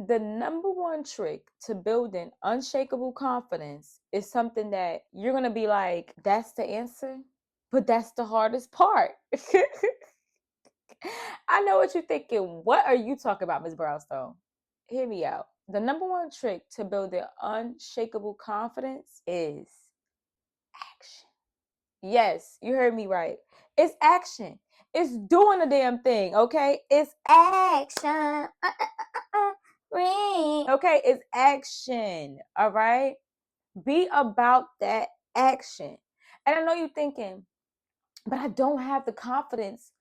The number one trick to building unshakable confidence is something that you're going to be like, that's the answer, but that's the hardest part. I know what you're thinking. What are you talking about, Ms. Brownstone? Hear me out. The number one trick to building unshakable confidence is action. Yes, you heard me right. It's action. It's doing the damn thing, okay? It's action. Okay, it's action, all right? Be about that action. And I know you're thinking, but I don't have the confidence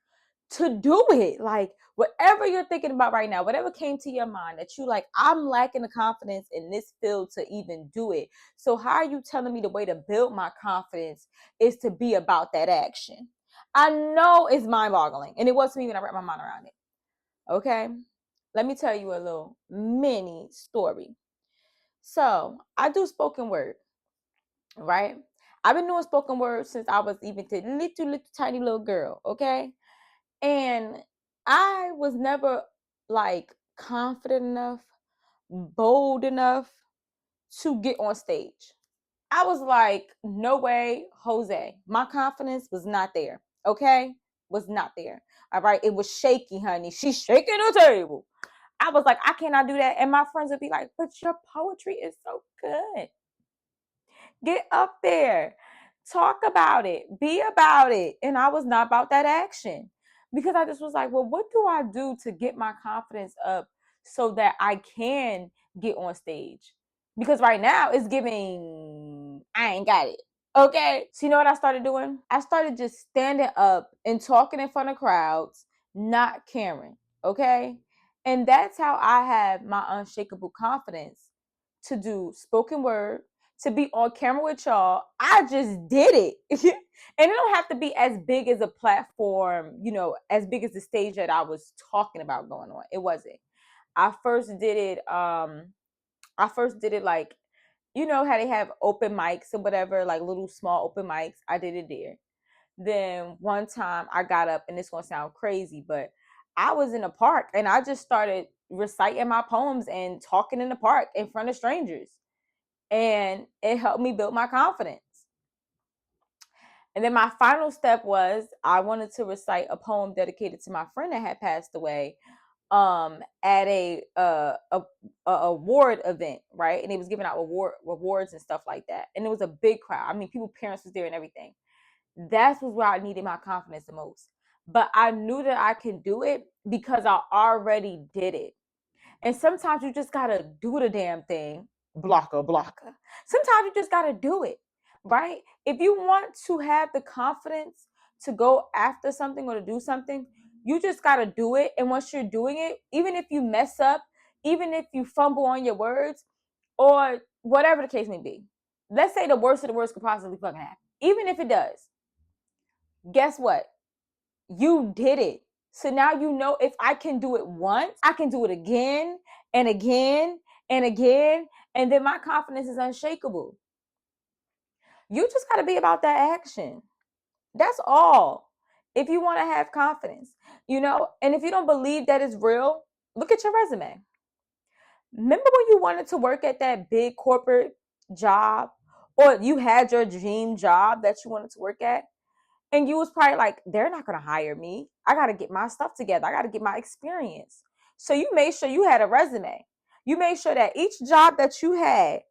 to do it. Like, whatever you're thinking about right now, whatever came to your mind that you like, I'm lacking the confidence in this field to even do it. So how are you telling me the way to build my confidence is to be about that action? I know it's mind-boggling, and it was to me when I wrapped my mind around it. Okay, let me tell you a little mini story. So I do spoken word, right? I've been doing spoken word since I was even a little tiny little girl. Okay, and I was never like confident enough, bold enough to get on stage. I was like, no way, Jose. My confidence was not there. Okay? Was not there. All right. It was shaky, honey. She's shaking the table. I was like, I cannot do that. And my friends would be like, but your poetry is so good. Get up there. Talk about it. Be about it. And I was not about that action because I just was like, well, what do I do to get my confidence up so that I can get on stage? Because right now it's giving, I ain't got it. Okay. So you know what I started doing? I started just standing up and talking in front of crowds, not caring. Okay. And that's how I have my unshakable confidence to do spoken word, to be on camera with y'all. I just did it. And it don't have to be as big as a platform, as big as the stage that I was talking about going on. It wasn't. I first did it, like, how they have open mics or whatever, like little small open mics. I did it there. Then one time I got up, and it's gonna sound crazy, but I was in a park and I just started reciting my poems and talking in the park in front of strangers. And it helped me build my confidence. And then my final step was I wanted to recite a poem dedicated to my friend that had passed away at a award event, right? And he was giving out rewards and stuff like that. And it was a big crowd. I mean, parents was there and everything. That was where I needed my confidence the most. But I knew that I can do it because I already did it. And sometimes you just gotta do the damn thing. Blocker. Sometimes you just gotta do it, right? If you want to have the confidence to go after something or to do something, you just gotta do it. And once you're doing it, even if you mess up, even if you fumble on your words, or whatever the case may be, let's say the worst of the worst could possibly fucking happen. Even if it does, guess what? You did it. So now you know if I can do it once, I can do it again and again and again. And then my confidence is unshakable. You just got to be about that action. That's all. If you want to have confidence, and if you don't believe that it's real, look at your resume. Remember when you wanted to work at that big corporate job, or you had your dream job that you wanted to work at? And you was probably like, they're not going to hire me. I got to get my stuff together. I got to get my experience. So you made sure you had a resume. You made sure that each job that you had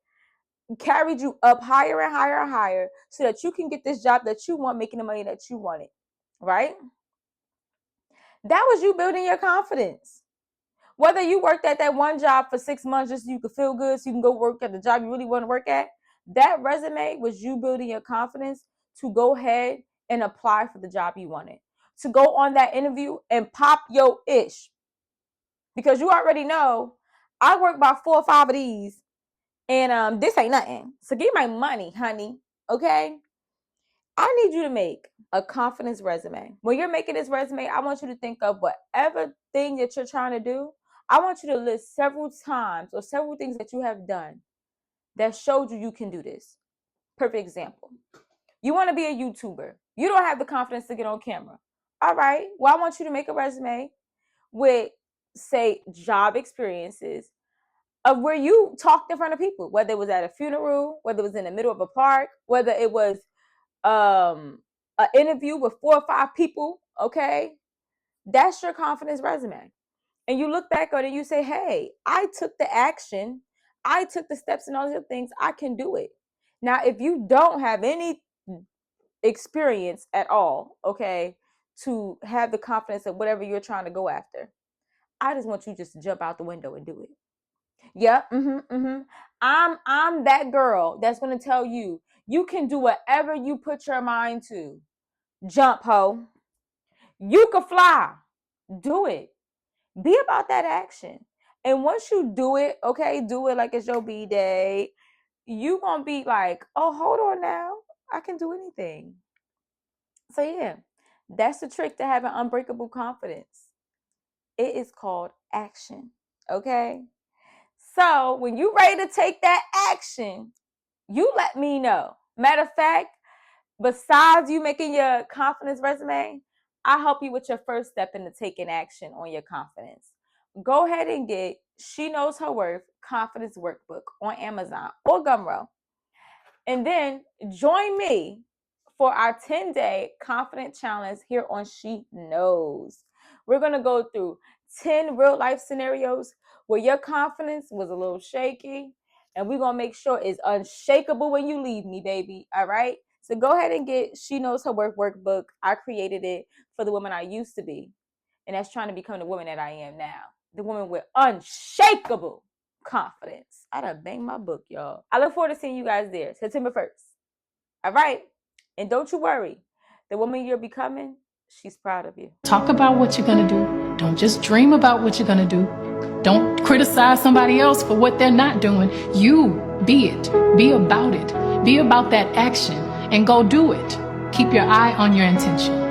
carried you up higher and higher and higher so that you can get this job that you want, making the money that you wanted, right? That was you building your confidence. Whether you worked at that one job for 6 months just so you could feel good, so you can go work at the job you really want to work at, that resume was you building your confidence to go ahead and apply for the job you wanted, to go on that interview and pop your ish. Because you already know, I work by 4 or 5 of these, and this ain't nothing. So give my money, honey, okay? I need you to make a confidence resume. When you're making this resume, I want you to think of whatever thing that you're trying to do. I want you to list several times or several things that you have done that showed you can do this. Perfect example. You want to be a YouTuber. You don't have the confidence to get on camera. All right. Well, I want you to make a resume with, say, job experiences of where you talked in front of people, whether it was at a funeral, whether it was in the middle of a park, whether it was an interview with 4 or 5 people, okay? That's your confidence resume. And you look back on it and you say, hey, I took the action. I took the steps and all these other things. I can do it. Now, if you don't have any experience at all, okay, to have the confidence of whatever you're trying to go after, I just want you just to jump out the window and do it. Yeah, I'm that girl that's gonna tell you, you can do whatever you put your mind to. Jump, ho. You can fly. Do it. Be about that action. And once you do it, okay, do it like it's your B-day. You gonna be like, oh, hold on now. I can do anything. So yeah, that's the trick to having unbreakable confidence. It is called action. Okay. So when you're ready to take that action, you let me know. Matter of fact, besides you making your confidence resume, I'll help you with your first step into taking action on your confidence. Go ahead and get She Knows Her Worth Confidence Workbook on Amazon or Gumroad. And then join me for our 10-day confident challenge here on She Knows. We're going to go through 10 real life scenarios where your confidence was a little shaky, and we're going to make sure it's unshakable when you leave me, baby. All right? So go ahead and get She Knows Her Worth workbook. I created it for the woman I used to be, and that's trying to become the woman that I am now. The woman with unshakable confidence. I done banged my book, y'all. I look forward to seeing you guys there, September 1st. All right? And don't you worry. The woman you're becoming, she's proud of you. Talk about what you're going to do. Don't just dream about what you're going to do. Don't criticize somebody else for what they're not doing. You be it. Be about it. Be about that action and go do it. Keep your eye on your intention.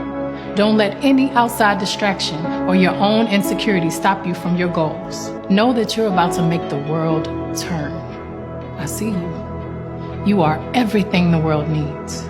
Don't let any outside distraction or your own insecurity stop you from your goals. Know that you're about to make the world turn. I see you. You are everything the world needs.